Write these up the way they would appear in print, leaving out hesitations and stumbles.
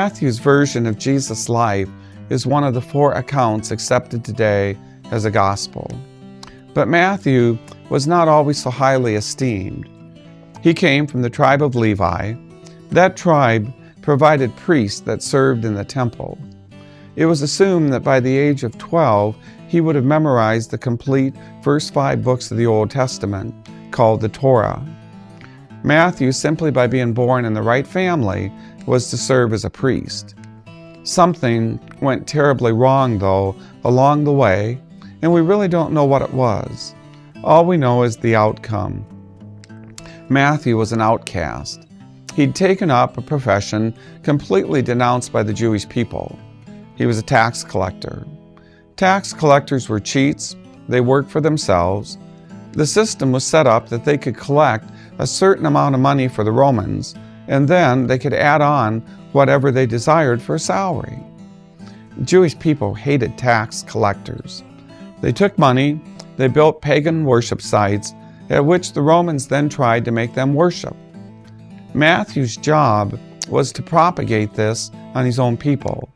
Matthew's version of Jesus' life is one of the 4 accounts accepted today as a gospel. But Matthew was not always so highly esteemed. He came from the tribe of Levi. That tribe provided priests that served in the temple. It was assumed that by the age of 12, he would have memorized the complete first 5 books of the Old Testament, called the Torah. Matthew, simply by being born in the right family, was to serve as a priest. Something went terribly wrong, though, along the way, and we really don't know what it was. All we know is the outcome. Matthew was an outcast. He'd taken up a profession completely denounced by the Jewish people. He was a tax collector. Tax collectors were cheats. They worked for themselves. The system was set up that they could collect a certain amount of money for the Romans, and then they could add on whatever they desired for a salary. Jewish people hated tax collectors. They took money, they built pagan worship sites, at which the Romans then tried to make them worship. Matthew's job was to propagate this on his own people.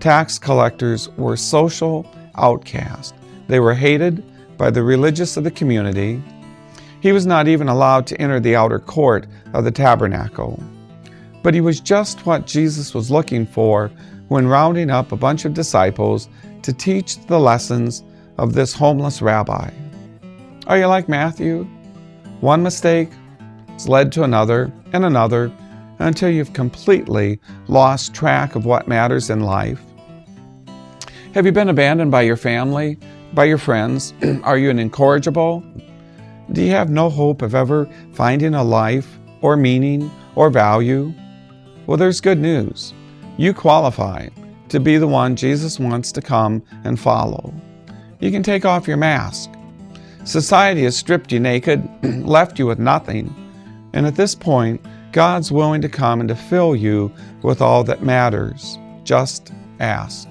Tax collectors were social outcasts. They were hated by the religious of the community. He was not even allowed to enter the outer court of the tabernacle. But he was just what Jesus was looking for when rounding up a bunch of disciples to teach the lessons of this homeless rabbi. Are you like Matthew? One mistake has led to another and another until you've completely lost track of what matters in life. Have you been abandoned by your family, by your friends? Are you an incorrigible? Do you have no hope of ever finding a life or meaning or value? Well, there's good news. You qualify to be the one Jesus wants to come and follow. You can take off your mask. Society has stripped you naked, left you with nothing. And at this point, God's willing to come and to fill you with all that matters. Just ask.